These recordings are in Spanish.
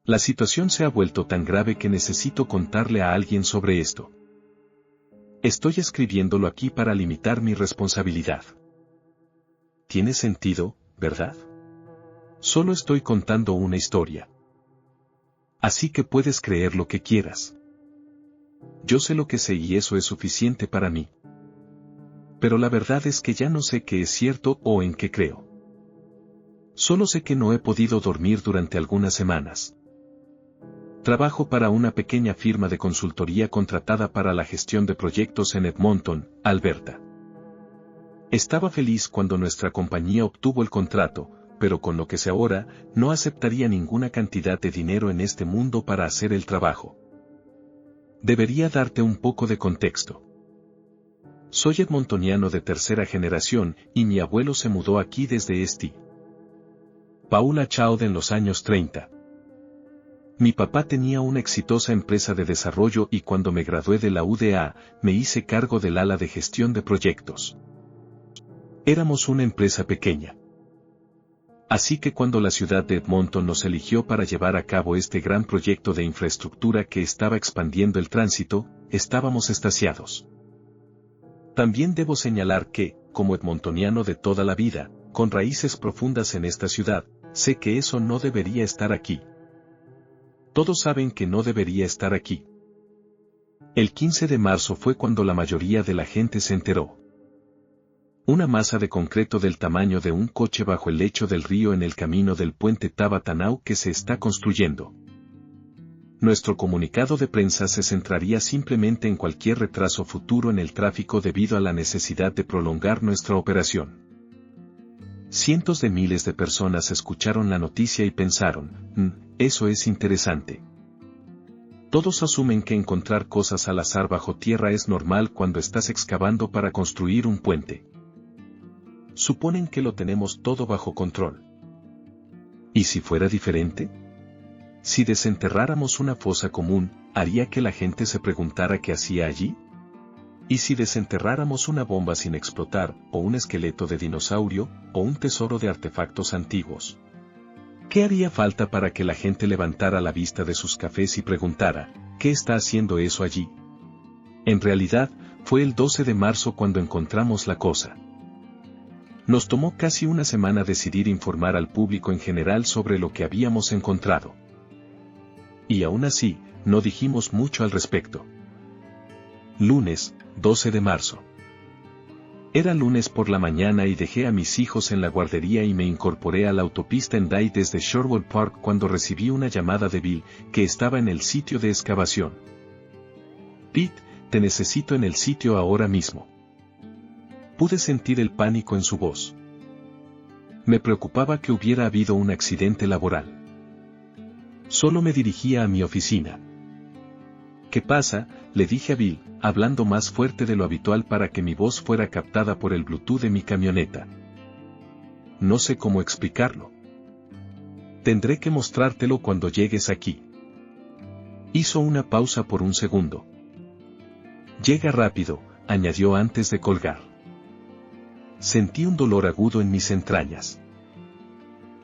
La situación se ha vuelto tan grave que necesito contarle a alguien sobre esto. Estoy escribiéndolo aquí para limitar mi responsabilidad. Tiene sentido, ¿verdad? Solo estoy contando una historia. Así que puedes creer lo que quieras. Yo sé lo que sé y eso es suficiente para mí. Pero la verdad es que ya no sé qué es cierto o en qué creo. Solo sé que no he podido dormir durante algunas semanas. Trabajo para una pequeña firma de consultoría contratada para la gestión de proyectos en Edmonton, Alberta. Estaba feliz cuando nuestra compañía obtuvo el contrato, pero con lo que sé ahora, no aceptaría ninguna cantidad de dinero en este mundo para hacer el trabajo. Debería darte un poco de contexto. Soy edmontoniano de tercera generación y mi abuelo se mudó aquí desde St. Paula Child en los años 30. Mi papá tenía una exitosa empresa de desarrollo y cuando me gradué de la UDA, me hice cargo del ala de gestión de proyectos. Éramos una empresa pequeña. Así que cuando la ciudad de Edmonton nos eligió para llevar a cabo este gran proyecto de infraestructura que estaba expandiendo el tránsito, estábamos extasiados. También debo señalar que, como edmontoniano de toda la vida, con raíces profundas en esta ciudad, sé que eso no debería estar aquí. Todos saben que no debería estar aquí. El 15 de marzo fue cuando la mayoría de la gente se enteró. Una masa de concreto del tamaño de un coche bajo el lecho del río en el camino del puente Tabatanau que se está construyendo. Nuestro comunicado de prensa se centraría simplemente en cualquier retraso futuro en el tráfico debido a la necesidad de prolongar nuestra operación. Cientos de miles de personas escucharon la noticia y pensaron, eso es interesante. Todos asumen que encontrar cosas al azar bajo tierra es normal cuando estás excavando para construir un puente. Suponen que lo tenemos todo bajo control. ¿Y si fuera diferente? Si desenterráramos una fosa común, ¿haría que la gente se preguntara qué hacía allí? ¿Y si desenterráramos una bomba sin explotar, o un esqueleto de dinosaurio, o un tesoro de artefactos antiguos? ¿Qué haría falta para que la gente levantara la vista de sus cafés y preguntara, ¿qué está haciendo eso allí? En realidad, fue el 12 de marzo cuando encontramos la cosa. Nos tomó casi una semana decidir informar al público en general sobre lo que habíamos encontrado. Y aún así, no dijimos mucho al respecto. Lunes, 12 de marzo. Era lunes por la mañana y dejé a mis hijos en la guardería y me incorporé a la autopista en Day desde Sherwood Park cuando recibí una llamada de Bill, que estaba en el sitio de excavación. Pete, te necesito en el sitio ahora mismo. Pude sentir el pánico en su voz. Me preocupaba que hubiera habido un accidente laboral. Solo me dirigía a mi oficina. ¿Qué pasa?, le dije a Bill, hablando más fuerte de lo habitual para que mi voz fuera captada por el Bluetooth de mi camioneta. No sé cómo explicarlo. Tendré que mostrártelo cuando llegues aquí. Hizo una pausa por un segundo. Llega rápido, añadió antes de colgar. Sentí un dolor agudo en mis entrañas.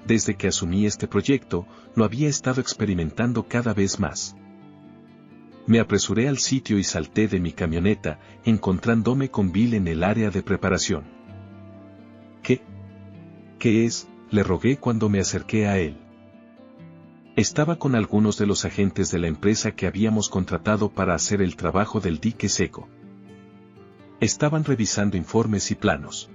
Desde que asumí este proyecto, lo había estado experimentando cada vez más. Me apresuré al sitio y salté de mi camioneta, encontrándome con Bill en el área de preparación. ¿Qué? ¿Qué es?, le rogué cuando me acerqué a él. Estaba con algunos de los agentes de la empresa que habíamos contratado para hacer el trabajo del dique seco. Estaban revisando informes y planos.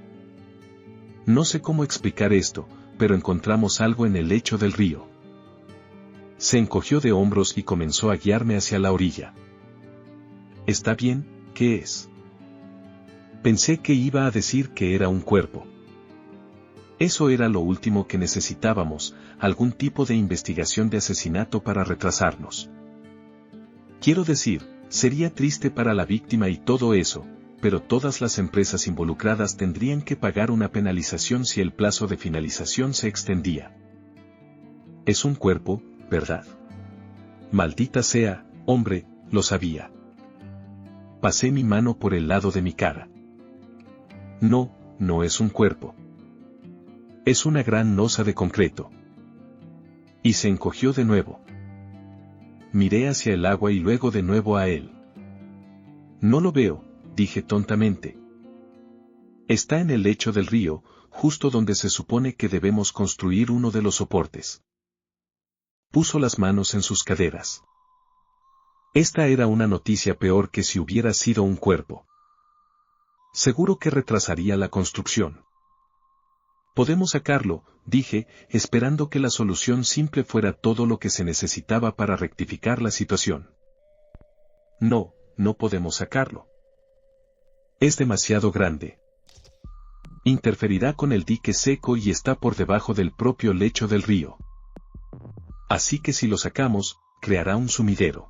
No sé cómo explicar esto, pero encontramos algo en el lecho del río. Se encogió de hombros y comenzó a guiarme hacia la orilla. ¿Está bien? ¿Qué es? Pensé que iba a decir que era un cuerpo. Eso era lo último que necesitábamos, algún tipo de investigación de asesinato para retrasarnos. Quiero decir, sería triste para la víctima y todo eso, pero todas las empresas involucradas tendrían que pagar una penalización si el plazo de finalización se extendía. Es un cuerpo, ¿verdad? Maldita sea, hombre, lo sabía. Pasé mi mano por el lado de mi cara. No, no es un cuerpo. Es una gran losa de concreto. Y se encogió de nuevo. miré hacia el agua y luego de nuevo a él. No lo veo, dije tontamente. Está en el lecho del río, justo donde se supone que debemos construir uno de los soportes. Puso las manos en sus caderas. Esta era una noticia peor que si hubiera sido un cuerpo. Seguro que retrasaría la construcción. Podemos sacarlo, dije, esperando que la solución simple fuera todo lo que se necesitaba para rectificar la situación. No, no podemos sacarlo. Es demasiado grande. Interferirá con el dique seco y está por debajo del propio lecho del río. Así que si lo sacamos, creará un sumidero.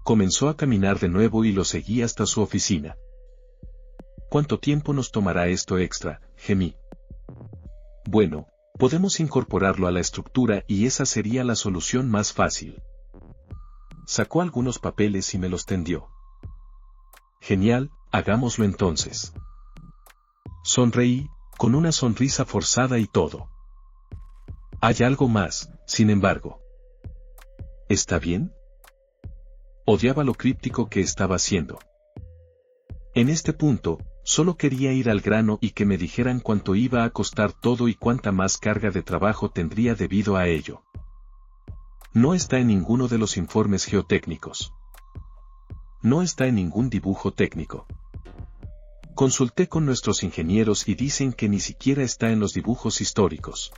Comenzó a caminar de nuevo y lo seguí hasta su oficina. ¿Cuánto tiempo nos tomará esto extra?, gemí. Bueno, podemos incorporarlo a la estructura y esa sería la solución más fácil. Sacó algunos papeles y me los tendió. Genial, hagámoslo entonces. Sonreí, con una sonrisa forzada y todo. Hay algo más, sin embargo. ¿Está bien? Odiaba lo críptico que estaba haciendo. En este punto, solo quería ir al grano y que me dijeran cuánto iba a costar todo y cuánta más carga de trabajo tendría debido a ello. No está en ninguno de los informes geotécnicos. No está en ningún dibujo técnico. Consulté con nuestros ingenieros y dicen que ni siquiera está en los dibujos históricos.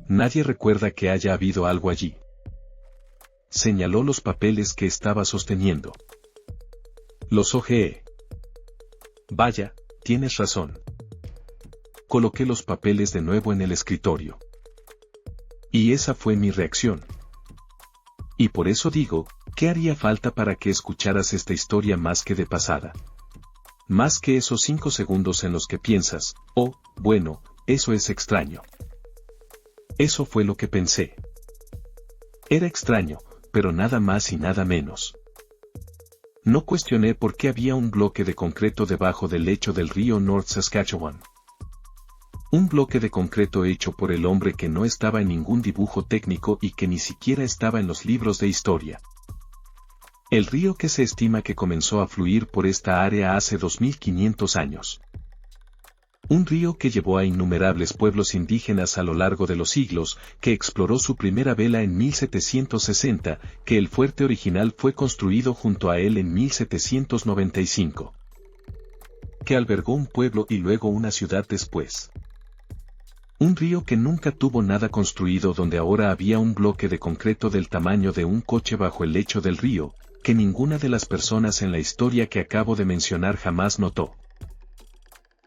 Nadie recuerda que haya habido algo allí. Señaló los papeles que estaba sosteniendo. Los hojeé. Vaya, tienes razón. Coloqué los papeles de nuevo en el escritorio. Y esa fue mi reacción. Y por eso digo, ¿qué haría falta para que escucharas esta historia más que de pasada? Más que esos 5 segundos en los que piensas, oh, bueno, eso es extraño. Eso fue lo que pensé. Era extraño, pero nada más y nada menos. No cuestioné por qué había un bloque de concreto debajo del lecho del río North Saskatchewan. Un bloque de concreto hecho por el hombre que no estaba en ningún dibujo técnico y que ni siquiera estaba en los libros de historia. El río que se estima que comenzó a fluir por esta área hace 2500 años. Un río que llevó a innumerables pueblos indígenas a lo largo de los siglos, que exploró su primera vela en 1760, que el fuerte original fue construido junto a él en 1795. Que albergó un pueblo y luego una ciudad después. Un río que nunca tuvo nada construido donde ahora había un bloque de concreto del tamaño de un coche bajo el lecho del río, que ninguna de las personas en la historia que acabo de mencionar jamás notó.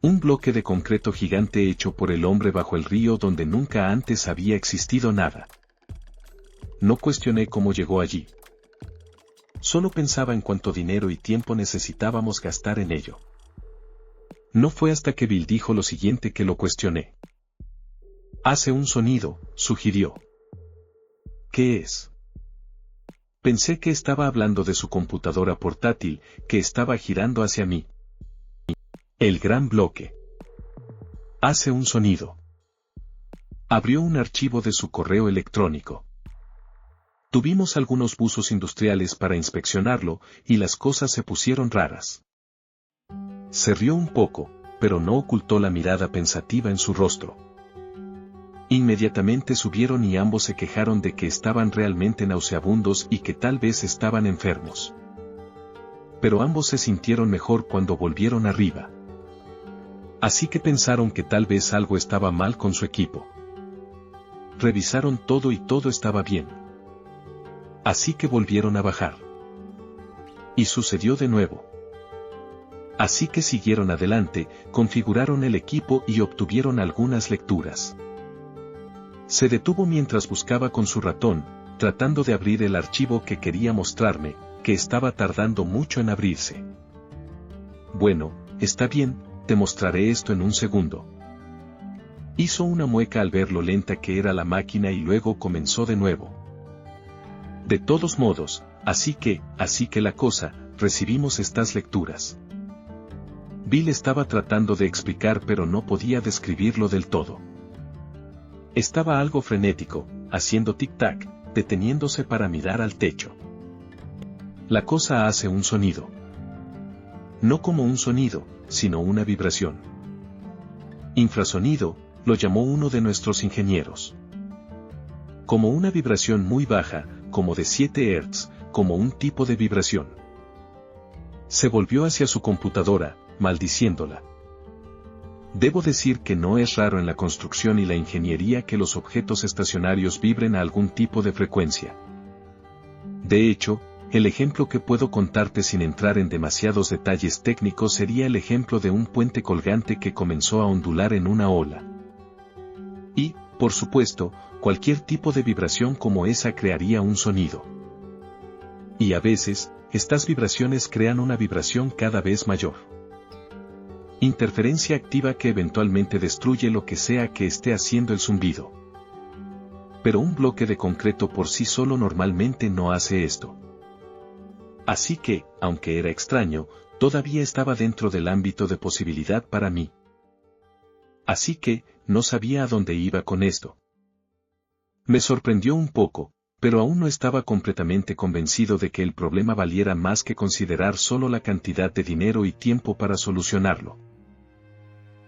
Un bloque de concreto gigante hecho por el hombre bajo el río donde nunca antes había existido nada. No cuestioné cómo llegó allí. Solo pensaba en cuánto dinero y tiempo necesitábamos gastar en ello. No fue hasta que Bill dijo lo siguiente que lo cuestioné. Hace un sonido, sugirió. ¿Qué es? Pensé que estaba hablando de su computadora portátil, que estaba girando hacia mí. El gran bloque. Hace un sonido. Abrió un archivo de su correo electrónico. Tuvimos algunos buzos industriales para inspeccionarlo, y las cosas se pusieron raras. Se rió un poco, pero no ocultó la mirada pensativa en su rostro. Inmediatamente subieron y ambos se quejaron de que estaban realmente nauseabundos y que tal vez estaban enfermos. Pero ambos se sintieron mejor cuando volvieron arriba. Así que pensaron que tal vez algo estaba mal con su equipo. Revisaron todo y todo estaba bien. Así que volvieron a bajar. Y sucedió de nuevo. Así que siguieron adelante, configuraron el equipo y obtuvieron algunas lecturas. Se detuvo mientras buscaba con su ratón, tratando de abrir el archivo que quería mostrarme, que estaba tardando mucho en abrirse. Bueno, está bien, te mostraré esto en un segundo. Hizo una mueca al ver lo lenta que era la máquina y luego comenzó de nuevo. De todos modos, así que la cosa, recibimos estas lecturas. Bill estaba tratando de explicar pero no podía describirlo del todo. Estaba algo frenético, haciendo tic-tac, deteniéndose para mirar al techo. La cosa hace un sonido. No como un sonido, sino una vibración. Infrasonido, lo llamó uno de nuestros ingenieros. Como una vibración muy baja, como de 7 Hz, como un tipo de vibración. Se volvió hacia su computadora, maldiciéndola. Debo decir que no es raro en la construcción y la ingeniería que los objetos estacionarios vibren a algún tipo de frecuencia. De hecho, el ejemplo que puedo contarte sin entrar en demasiados detalles técnicos sería el ejemplo de un puente colgante que comenzó a ondular en una ola. Y, por supuesto, cualquier tipo de vibración como esa crearía un sonido. Y a veces, estas vibraciones crean una vibración cada vez mayor. Interferencia activa que eventualmente destruye lo que sea que esté haciendo el zumbido. Pero un bloque de concreto por sí solo normalmente no hace esto. Así que, aunque era extraño, todavía estaba dentro del ámbito de posibilidad para mí. Así que, no sabía a dónde iba con esto. Me sorprendió un poco, pero aún no estaba completamente convencido de que el problema valiera más que considerar solo la cantidad de dinero y tiempo para solucionarlo.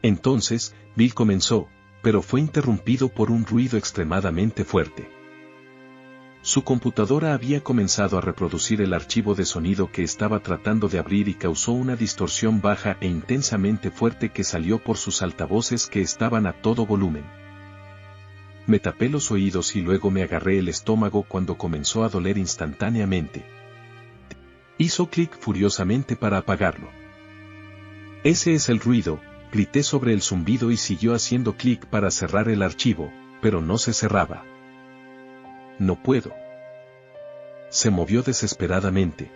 Entonces, Bill comenzó, pero fue interrumpido por un ruido extremadamente fuerte. Su computadora había comenzado a reproducir el archivo de sonido que estaba tratando de abrir y causó una distorsión baja e intensamente fuerte que salió por sus altavoces que estaban a todo volumen. Me tapé los oídos y luego me agarré el estómago cuando comenzó a doler instantáneamente. Hizo clic furiosamente para apagarlo. Ese es el ruido, grité sobre el zumbido y siguió haciendo clic para cerrar el archivo, pero no se cerraba. No puedo. Se movió desesperadamente.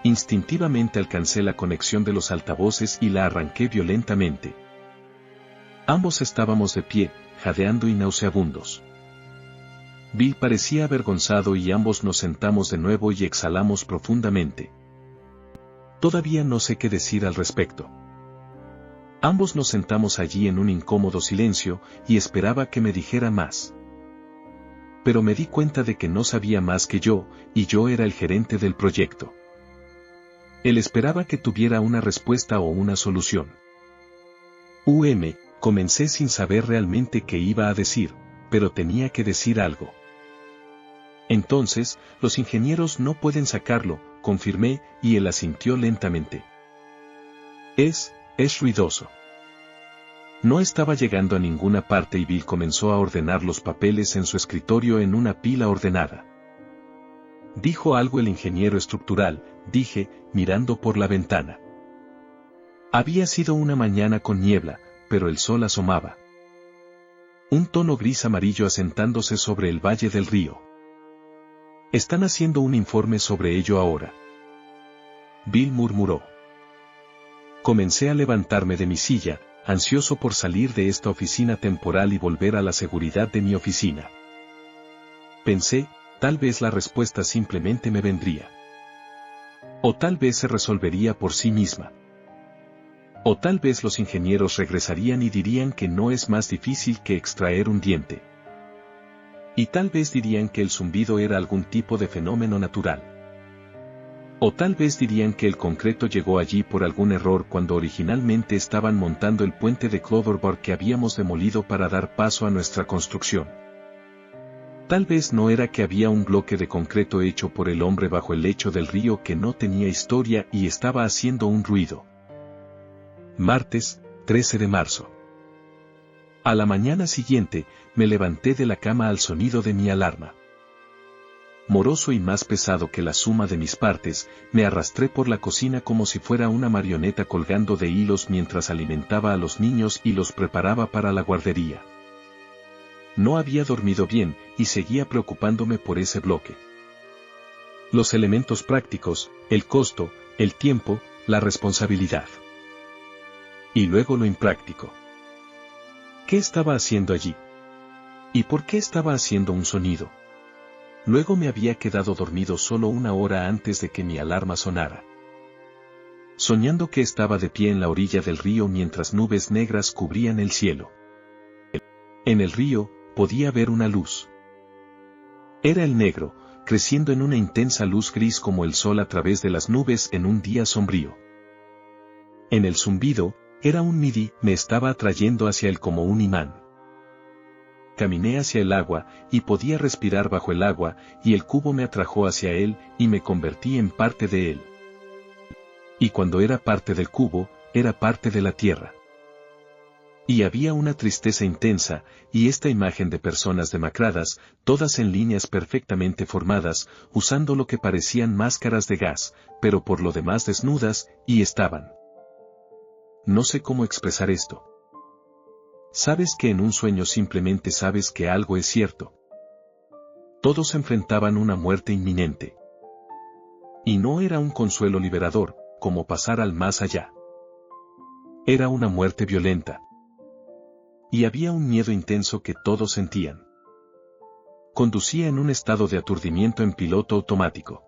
Instintivamente alcancé la conexión de los altavoces y la arranqué violentamente. Ambos estábamos de pie, jadeando y nauseabundos. Bill parecía avergonzado y ambos nos sentamos de nuevo y exhalamos profundamente. Todavía no sé qué decir al respecto. Ambos nos sentamos allí en un incómodo silencio, y esperaba que me dijera más. Pero me di cuenta de que no sabía más que yo, y yo era el gerente del proyecto. Él esperaba que tuviera una respuesta o una solución. Comencé sin saber realmente qué iba a decir, pero tenía que decir algo. Entonces, los ingenieros no pueden sacarlo, confirmé, y él asintió lentamente. Es ruidoso. No estaba llegando a ninguna parte y Bill comenzó a ordenar los papeles en su escritorio en una pila ordenada. Dijo algo el ingeniero estructural, dije, mirando por la ventana. Había sido una mañana con niebla, pero el sol asomaba. Un tono gris amarillo asentándose sobre el valle del río. Están haciendo un informe sobre ello ahora. Bill murmuró. Comencé a levantarme de mi silla, ansioso por salir de esta oficina temporal y volver a la seguridad de mi oficina. Pensé, tal vez la respuesta simplemente me vendría. O tal vez se resolvería por sí misma. O tal vez los ingenieros regresarían y dirían que no es más difícil que extraer un diente. Y tal vez dirían que el zumbido era algún tipo de fenómeno natural. O tal vez dirían que el concreto llegó allí por algún error cuando originalmente estaban montando el puente de Cloverbar que habíamos demolido para dar paso a nuestra construcción. Tal vez no era que había un bloque de concreto hecho por el hombre bajo el lecho del río que no tenía historia y estaba haciendo un ruido. Martes, 13 de marzo. A la mañana siguiente, me levanté de la cama al sonido de mi alarma. Moroso y más pesado que la suma de mis partes, me arrastré por la cocina como si fuera una marioneta colgando de hilos mientras alimentaba a los niños y los preparaba para la guardería. No había dormido bien, y seguía preocupándome por ese bloque. Los elementos prácticos, el costo, el tiempo, la responsabilidad. Y luego lo impráctico. ¿Qué estaba haciendo allí? ¿Y por qué estaba haciendo un sonido? Luego me había quedado dormido solo una hora antes de que mi alarma sonara. Soñando que estaba de pie en la orilla del río mientras nubes negras cubrían el cielo. En el río, podía ver una luz. Era el negro, creciendo en una intensa luz gris como el sol a través de las nubes en un día sombrío. En el zumbido, era un midi, me estaba atrayendo hacia él como un imán. Caminé hacia el agua, y podía respirar bajo el agua, y el cubo me atrajo hacia él, y me convertí en parte de él. Y cuando era parte del cubo, era parte de la tierra. Y había una tristeza intensa, y esta imagen de personas demacradas, todas en líneas perfectamente formadas, usando lo que parecían máscaras de gas, pero por lo demás desnudas, y estaban. No sé cómo expresar esto. Sabes que en un sueño simplemente sabes que algo es cierto. Todos enfrentaban una muerte inminente. Y no era un consuelo liberador, como pasar al más allá. Era una muerte violenta. Y había un miedo intenso que todos sentían. Conducía en un estado de aturdimiento en piloto automático.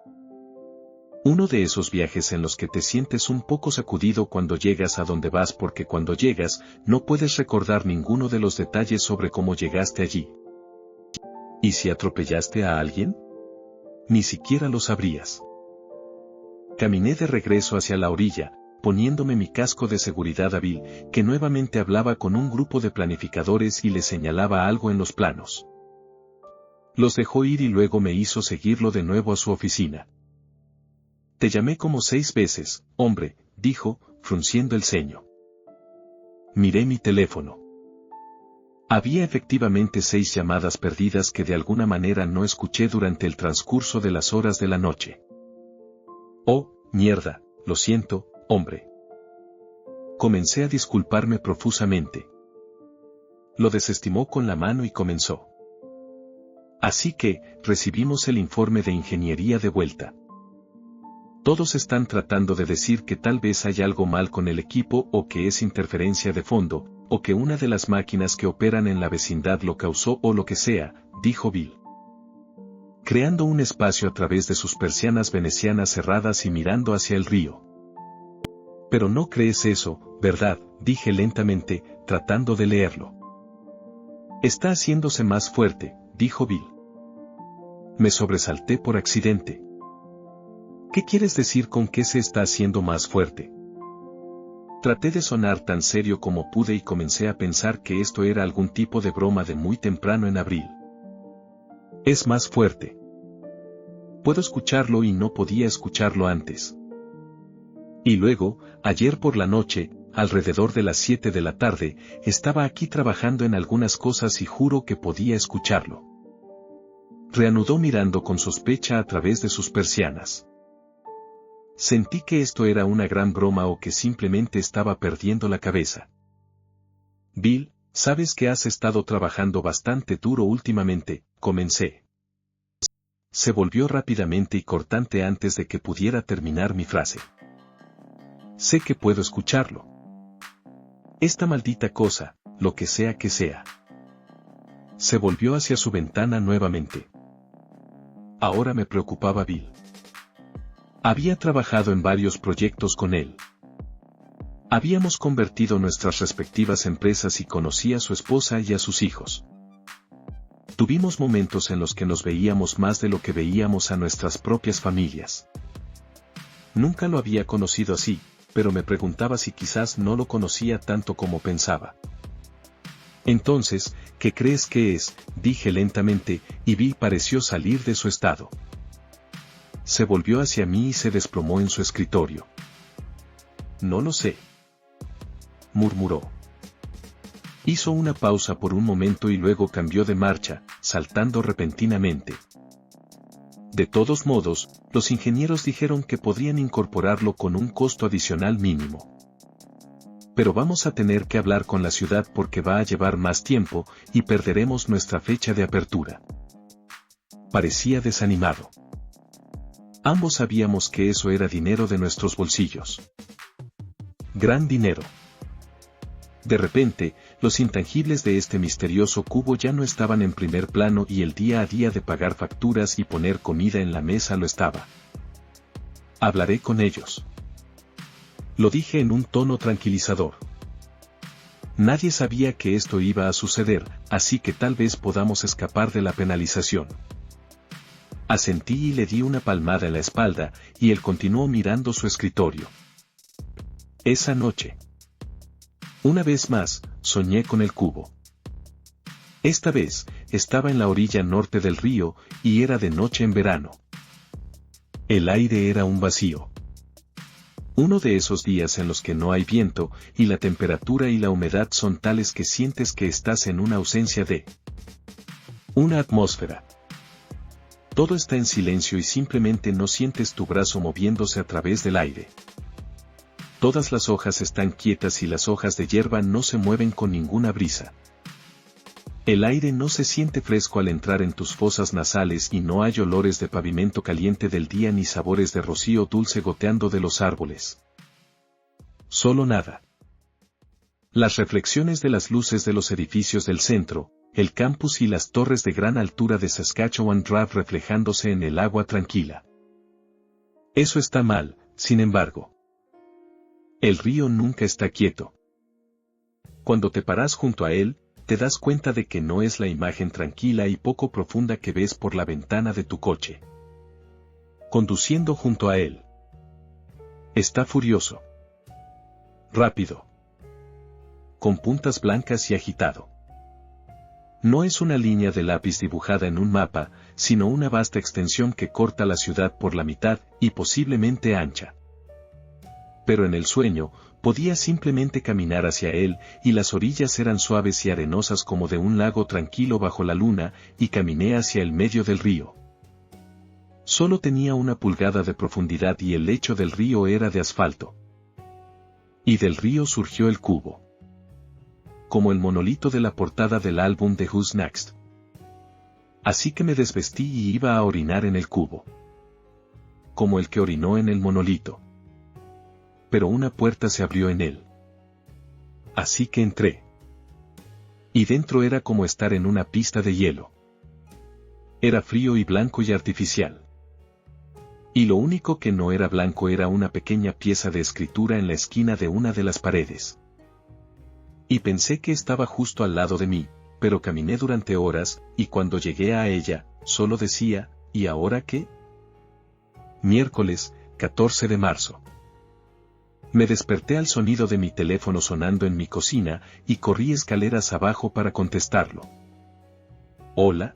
Uno de esos viajes en los que te sientes un poco sacudido cuando llegas a donde vas porque cuando llegas, no puedes recordar ninguno de los detalles sobre cómo llegaste allí. ¿Y si atropellaste a alguien? Ni siquiera lo sabrías. Caminé de regreso hacia la orilla, poniéndome mi casco de seguridad a Bill, que nuevamente hablaba con un grupo de planificadores y le señalaba algo en los planos. Los dejó ir y luego me hizo seguirlo de nuevo a su oficina. Te llamé como 6 veces, hombre, dijo, frunciendo el ceño. Miré mi teléfono. Había efectivamente 6 llamadas perdidas que de alguna manera no escuché durante el transcurso de las horas de la noche. Oh, mierda, lo siento, hombre. Comencé a disculparme profusamente. Lo desestimó con la mano y comenzó. Así que, recibimos el informe de ingeniería de vuelta. Todos están tratando de decir que tal vez hay algo mal con el equipo o que es interferencia de fondo, o que una de las máquinas que operan en la vecindad lo causó o lo que sea, dijo Bill. Creando un espacio a través de sus persianas venecianas cerradas y mirando hacia el río. Pero no crees eso, ¿verdad?, dije lentamente, tratando de leerlo. Está haciéndose más fuerte, dijo Bill. Me sobresalté por accidente. ¿Qué quieres decir con que se está haciendo más fuerte? Traté de sonar tan serio como pude y comencé a pensar que esto era algún tipo de broma de muy temprano en abril. Es más fuerte. Puedo escucharlo y no podía escucharlo antes. Y luego, ayer por la noche, alrededor de las 7 de la tarde, estaba aquí trabajando en algunas cosas y juro que podía escucharlo. Reanudó mirando con sospecha a través de sus persianas. Sentí que esto era una gran broma o que simplemente estaba perdiendo la cabeza. Bill, sabes que has estado trabajando bastante duro últimamente, comencé. Se volvió rápidamente y cortante antes de que pudiera terminar mi frase. Sé que puedo escucharlo. Esta maldita cosa, lo que sea que sea. Se volvió hacia su ventana nuevamente. Ahora me preocupaba Bill. Había trabajado en varios proyectos con él. Habíamos convertido nuestras respectivas empresas y conocí a su esposa y a sus hijos. Tuvimos momentos en los que nos veíamos más de lo que veíamos a nuestras propias familias. Nunca lo había conocido así, pero me preguntaba si quizás no lo conocía tanto como pensaba. Entonces, ¿qué crees que es?, dije lentamente, y Bill pareció salir de su estado. Se volvió hacia mí y se desplomó en su escritorio. No lo sé, murmuró. Hizo una pausa por un momento y luego cambió de marcha, saltando repentinamente. De todos modos, los ingenieros dijeron que podrían incorporarlo con un costo adicional mínimo. Pero vamos a tener que hablar con la ciudad porque va a llevar más tiempo y perderemos nuestra fecha de apertura. Parecía desanimado. Ambos sabíamos que eso era dinero de nuestros bolsillos. Gran dinero. De repente, los intangibles de este misterioso cubo ya no estaban en primer plano y el día a día de pagar facturas y poner comida en la mesa lo estaba. Hablaré con ellos. Lo dije en un tono tranquilizador. Nadie sabía que esto iba a suceder, así que tal vez podamos escapar de la penalización. Asentí y le di una palmada en la espalda, y él continuó mirando su escritorio. Esa noche. Una vez más, soñé con el cubo. Esta vez, estaba en la orilla norte del río, y era de noche en verano. El aire era un vacío. Uno de esos días en los que no hay viento, y la temperatura y la humedad son tales que sientes que estás en una ausencia de una atmósfera. Todo está en silencio y simplemente no sientes tu brazo moviéndose a través del aire. Todas las hojas están quietas y las hojas de hierba no se mueven con ninguna brisa. El aire no se siente fresco al entrar en tus fosas nasales y no hay olores de pavimento caliente del día ni sabores de rocío dulce goteando de los árboles. Solo nada. Las reflexiones de las luces de los edificios del centro, el campus y las torres de gran altura de Saskatchewan Drive reflejándose en el agua tranquila. Eso está mal, sin embargo. El río nunca está quieto. Cuando te paras junto a él, te das cuenta de que no es la imagen tranquila y poco profunda que ves por la ventana de tu coche. Conduciendo junto a él. Está furioso. Rápido. Con puntas blancas y agitado. No es una línea de lápiz dibujada en un mapa, sino una vasta extensión que corta la ciudad por la mitad y posiblemente ancha. Pero en el sueño, podía simplemente caminar hacia él, y las orillas eran suaves y arenosas como de un lago tranquilo bajo la luna, y caminé hacia el medio del río. Solo tenía 1 pulgada de profundidad y el lecho del río era de asfalto. Y del río surgió el cubo. Como el monolito de la portada del álbum de Who's Next. Así que me desvestí y iba a orinar en el cubo. Como el que orinó en el monolito. Pero una puerta se abrió en él. Así que entré. Y dentro era como estar en una pista de hielo. Era frío y blanco y artificial. Y lo único que no era blanco era una pequeña pieza de escritura en la esquina de una de las paredes. Y pensé que estaba justo al lado de mí, pero caminé durante horas, y cuando llegué a ella, solo decía, ¿y ahora qué? Miércoles, 14 de marzo. Me desperté al sonido de mi teléfono sonando en mi cocina, y corrí escaleras abajo para contestarlo. ¿Hola?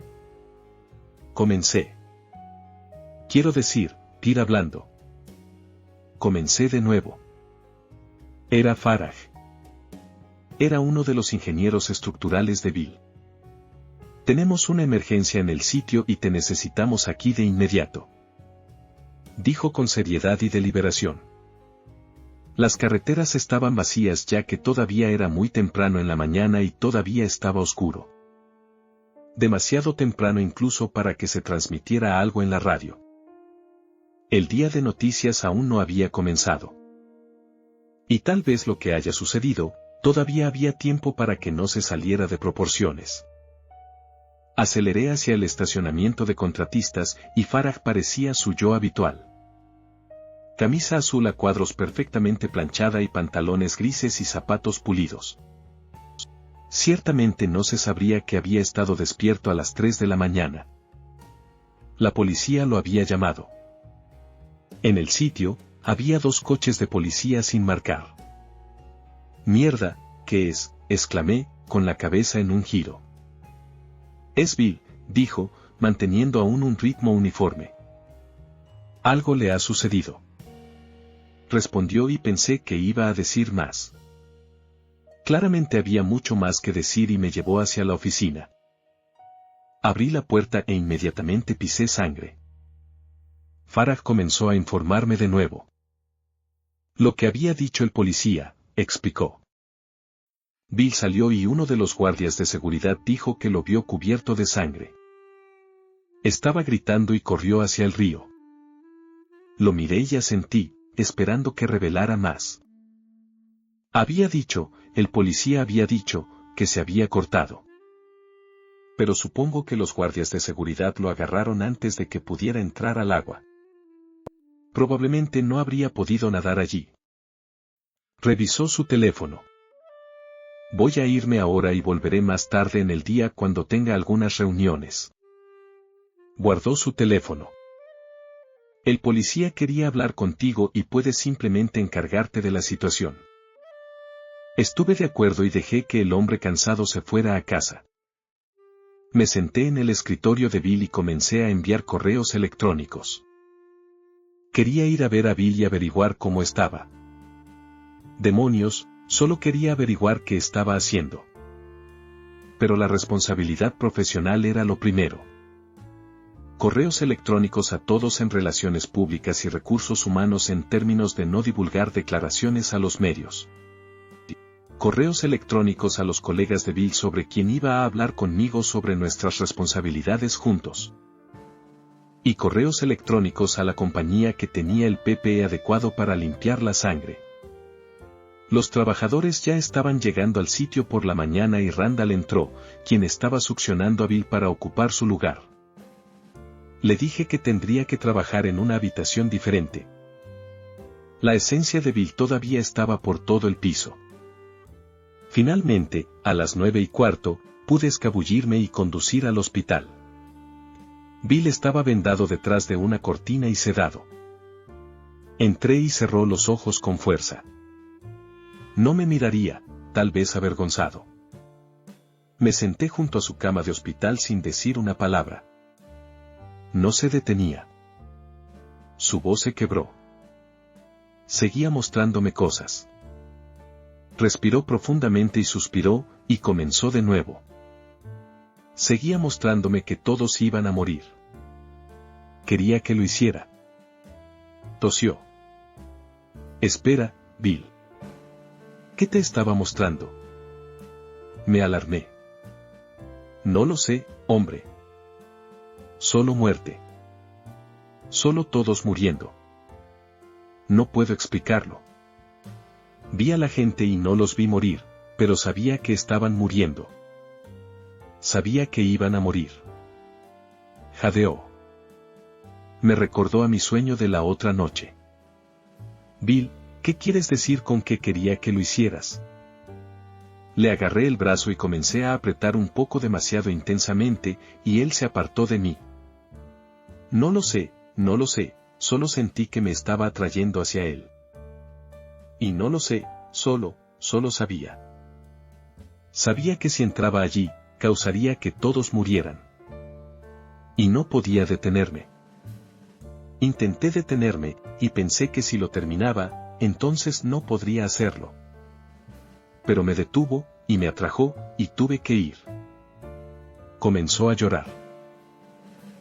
Comencé. Quiero decir, Tir hablando. Comencé de nuevo. Era Farah. Era uno de los ingenieros estructurales de Bill. Tenemos una emergencia en el sitio y te necesitamos aquí de inmediato. Dijo con seriedad y deliberación. Las carreteras estaban vacías ya que todavía era muy temprano en la mañana y todavía estaba oscuro. Demasiado temprano incluso para que se transmitiera algo en la radio. El día de noticias aún no había comenzado. Y tal vez lo que haya sucedido, todavía había tiempo para que no se saliera de proporciones. Aceleré hacia el estacionamiento de contratistas y Farah parecía su yo habitual. Camisa azul a cuadros perfectamente planchada y pantalones grises y zapatos pulidos. Ciertamente no se sabría que había estado despierto a las 3 de la mañana. La policía lo había llamado. En el sitio, había 2 coches de policía sin marcar. «Mierda, ¿qué es?», exclamé, con la cabeza en un giro. «Es Bill», dijo, manteniendo aún un ritmo uniforme. «Algo le ha sucedido». Respondió y pensé que iba a decir más. Claramente había mucho más que decir y me llevó hacia la oficina. Abrí la puerta e inmediatamente pisé sangre. Farah comenzó a informarme de nuevo. Lo que había dicho el policía, explicó. Bill salió y uno de los guardias de seguridad dijo que lo vio cubierto de sangre. Estaba gritando y corrió hacia el río. Lo miré y asentí, esperando que revelara más. El policía había dicho, que se había cortado. Pero supongo que los guardias de seguridad lo agarraron antes de que pudiera entrar al agua. Probablemente no habría podido nadar allí. Revisó su teléfono. Voy a irme ahora y volveré más tarde en el día cuando tenga algunas reuniones. Guardó su teléfono. El policía quería hablar contigo y puedes simplemente encargarte de la situación. Estuve de acuerdo y dejé que el hombre cansado se fuera a casa. Me senté en el escritorio de Bill y comencé a enviar correos electrónicos. Quería ir a ver a Bill y averiguar cómo estaba. Demonios, solo quería averiguar qué estaba haciendo. Pero la responsabilidad profesional era lo primero. Correos electrónicos a todos en relaciones públicas y recursos humanos en términos de no divulgar declaraciones a los medios. Correos electrónicos a los colegas de Bill sobre quién iba a hablar conmigo sobre nuestras responsabilidades juntos. Y correos electrónicos a la compañía que tenía el PPE adecuado para limpiar la sangre. Los trabajadores ya estaban llegando al sitio por la mañana y Randall entró, quien estaba succionando a Bill para ocupar su lugar. Le dije que tendría que trabajar en una habitación diferente. La esencia de Bill todavía estaba por todo el piso. Finalmente, a las 9:15, pude escabullirme y conducir al hospital. Bill estaba vendado detrás de una cortina y sedado. Entré y cerró los ojos con fuerza. No me miraría, tal vez avergonzado. Me senté junto a su cama de hospital sin decir una palabra. No se detenía. Su voz se quebró. Seguía mostrándome cosas. Respiró profundamente y suspiró, y comenzó de nuevo. Seguía mostrándome que todos iban a morir. Quería que lo hiciera. Tosió. Espera, Bill. ¿Qué te estaba mostrando? Me alarmé. No lo sé, hombre. Solo muerte. Solo todos muriendo. No puedo explicarlo. Vi a la gente y no los vi morir, pero sabía que estaban muriendo. Sabía que iban a morir. Jadeó. Me recordó a mi sueño de la otra noche. Bill, ¿qué quieres decir con que quería que lo hicieras? Le agarré el brazo y comencé a apretar un poco demasiado intensamente, y él se apartó de mí. No lo sé, solo sentí que me estaba atrayendo hacia él. Y no lo sé, solo sabía. Sabía que si entraba allí, causaría que todos murieran. Y no podía detenerme. Intenté detenerme, y pensé que si lo terminaba, entonces no podría hacerlo. Pero me detuvo, y me atrajo, y tuve que ir. Comenzó a llorar.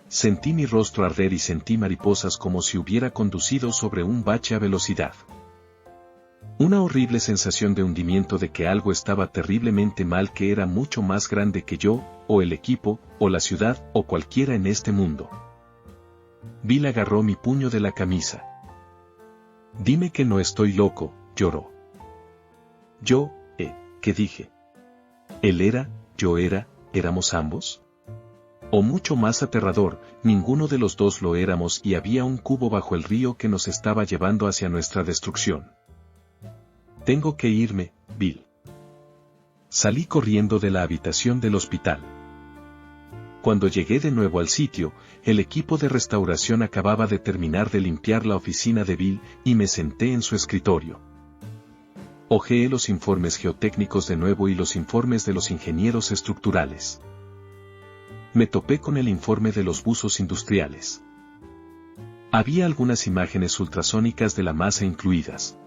Sentí mi rostro arder y sentí mariposas como si hubiera conducido sobre un bache a velocidad. Una horrible sensación de hundimiento de que algo estaba terriblemente mal, que era mucho más grande que yo, o el equipo, o la ciudad, o cualquiera en este mundo. Bill agarró mi puño de la camisa. Dime que no estoy loco, lloró. ¿Qué dije? Él era, yo era, ¿éramos ambos? O mucho más aterrador, ninguno de los dos lo éramos y había un cubo bajo el río que nos estaba llevando hacia nuestra destrucción. Tengo que irme, Bill. Salí corriendo de la habitación del hospital. Cuando llegué de nuevo al sitio, el equipo de restauración acababa de terminar de limpiar la oficina de Bill y me senté en su escritorio. Hojeé los informes geotécnicos de nuevo y los informes de los ingenieros estructurales. Me topé con el informe de los buzos industriales. Había algunas imágenes ultrasónicas de la masa incluidas.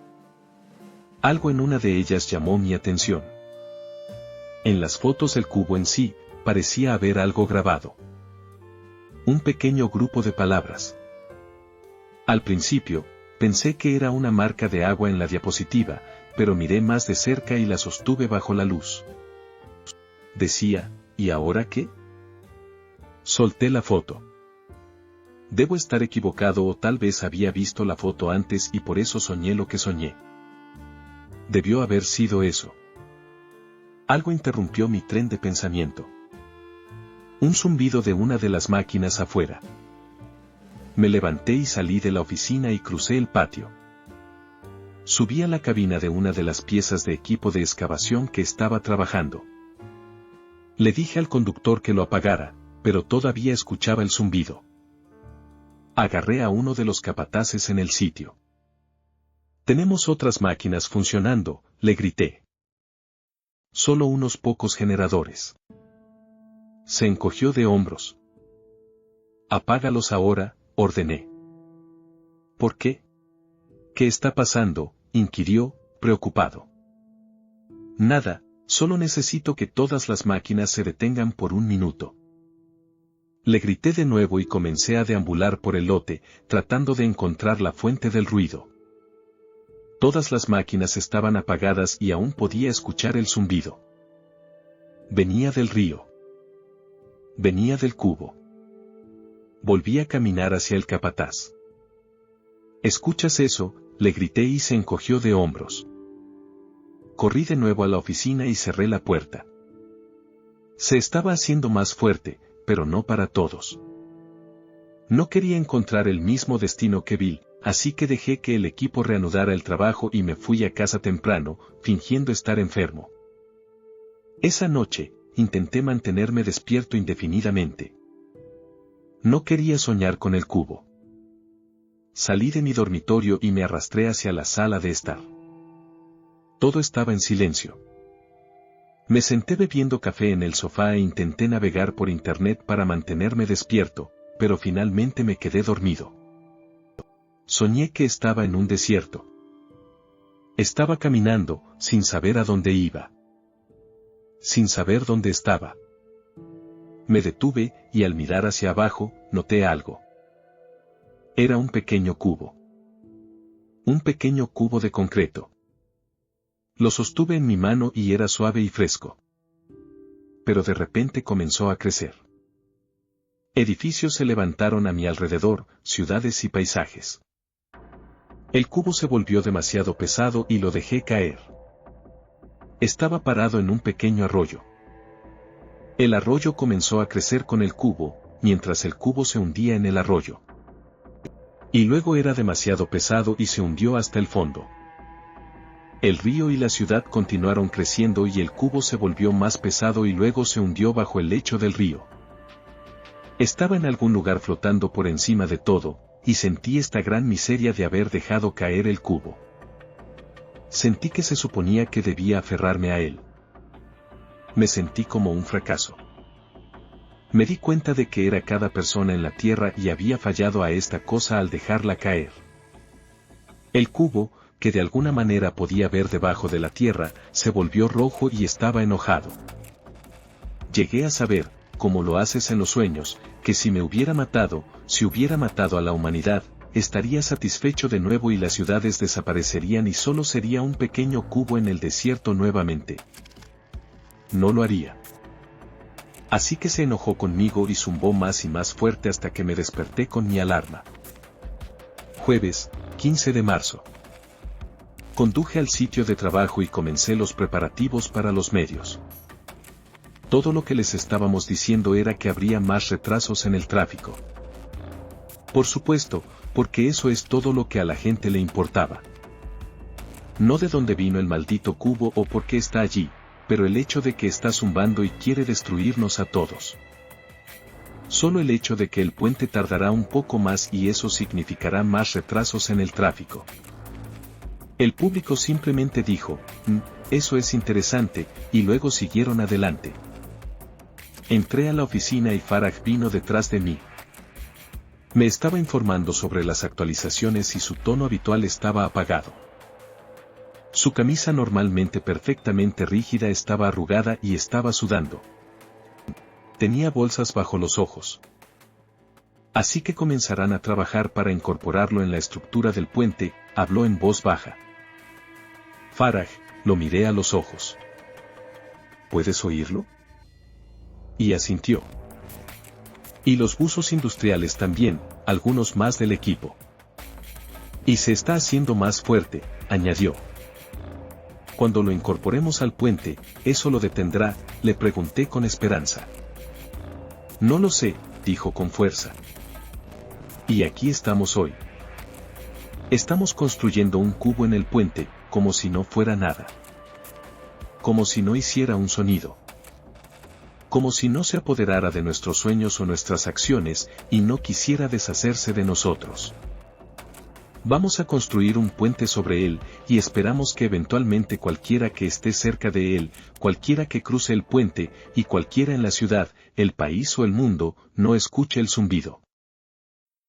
Algo en una de ellas llamó mi atención. En las fotos el cubo en sí, parecía haber algo grabado. Un pequeño grupo de palabras. Al principio, pensé que era una marca de agua en la diapositiva, pero miré más de cerca y la sostuve bajo la luz. Decía, ¿y ahora qué? Solté la foto. Debo estar equivocado o tal vez había visto la foto antes y por eso soñé lo que soñé. Debió haber sido eso. Algo interrumpió mi tren de pensamiento. Un zumbido de una de las máquinas afuera. Me levanté y salí de la oficina y crucé el patio. Subí a la cabina de una de las piezas de equipo de excavación que estaba trabajando. Le dije al conductor que lo apagara, pero todavía escuchaba el zumbido. Agarré a uno de los capataces en el sitio. «Tenemos otras máquinas funcionando», le grité. «Solo unos pocos generadores». Se encogió de hombros. «Apágalos ahora», ordené. «¿Por qué?» «¿Qué está pasando?», inquirió, preocupado. «Nada, solo necesito que todas las máquinas se detengan por un minuto». Le grité de nuevo y comencé a deambular por el lote, tratando de encontrar la fuente del ruido. Todas las máquinas estaban apagadas y aún podía escuchar el zumbido. Venía del río. Venía del cubo. Volví a caminar hacia el capataz. «¿Escuchas eso?», le grité y se encogió de hombros. Corrí de nuevo a la oficina y cerré la puerta. Se estaba haciendo más fuerte, pero no para todos. No quería encontrar el mismo destino que Bill, así que dejé que el equipo reanudara el trabajo y me fui a casa temprano, fingiendo estar enfermo. Esa noche, intenté mantenerme despierto indefinidamente. No quería soñar con el cubo. Salí de mi dormitorio y me arrastré hacia la sala de estar. Todo estaba en silencio. Me senté bebiendo café en el sofá e intenté navegar por internet para mantenerme despierto, pero finalmente me quedé dormido. Soñé que estaba en un desierto. Estaba caminando, sin saber a dónde iba. Sin saber dónde estaba. Me detuve, y al mirar hacia abajo, noté algo. Era un pequeño cubo. Un pequeño cubo de concreto. Lo sostuve en mi mano y era suave y fresco. Pero de repente comenzó a crecer. Edificios se levantaron a mi alrededor, ciudades y paisajes. El cubo se volvió demasiado pesado y lo dejé caer. Estaba parado en un pequeño arroyo. El arroyo comenzó a crecer con el cubo, mientras el cubo se hundía en el arroyo. Y luego era demasiado pesado y se hundió hasta el fondo. El río y la ciudad continuaron creciendo y el cubo se volvió más pesado y luego se hundió bajo el lecho del río. Estaba en algún lugar flotando por encima de todo, y sentí esta gran miseria de haber dejado caer el cubo. Sentí que se suponía que debía aferrarme a él. Me sentí como un fracaso. Me di cuenta de que era cada persona en la tierra y había fallado a esta cosa al dejarla caer. El cubo, que de alguna manera podía ver debajo de la tierra, se volvió rojo y estaba enojado. Llegué a saber, como lo haces en los sueños, que si me hubiera matado, si hubiera matado a la humanidad, estaría satisfecho de nuevo y las ciudades desaparecerían y solo sería un pequeño cubo en el desierto nuevamente. No lo haría. Así que se enojó conmigo y zumbó más y más fuerte hasta que me desperté con mi alarma. Jueves, 15 de marzo. Conduje al sitio de trabajo y comencé los preparativos para los medios. Todo lo que les estábamos diciendo era que habría más retrasos en el tráfico. Por supuesto, porque eso es todo lo que a la gente le importaba. No de dónde vino el maldito cubo o por qué está allí, pero el hecho de que está zumbando y quiere destruirnos a todos. Solo el hecho de que el puente tardará un poco más y eso significará más retrasos en el tráfico. El público simplemente dijo, eso es interesante, y luego siguieron adelante. Entré a la oficina y Farag vino detrás de mí. Me estaba informando sobre las actualizaciones y su tono habitual estaba apagado. Su camisa normalmente perfectamente rígida estaba arrugada y estaba sudando. Tenía bolsas bajo los ojos. Así que comenzarán a trabajar para incorporarlo en la estructura del puente, habló en voz baja. Farag, lo miré a los ojos. ¿Puedes oírlo? Y asintió. Y los buzos industriales también, algunos más del equipo. Y se está haciendo más fuerte, añadió. Cuando lo incorporemos al puente, ¿eso lo detendrá?, le pregunté con esperanza. No lo sé, dijo con fuerza. Y aquí estamos hoy. Estamos construyendo un cubo en el puente, como si no fuera nada. Como si no hiciera un sonido. como si no se apoderara de nuestros sueños o nuestras acciones, y no quisiera deshacerse de nosotros. Vamos a construir un puente sobre él, y esperamos que eventualmente cualquiera que esté cerca de él, cualquiera que cruce el puente, y cualquiera en la ciudad, el país o el mundo, no escuche el zumbido.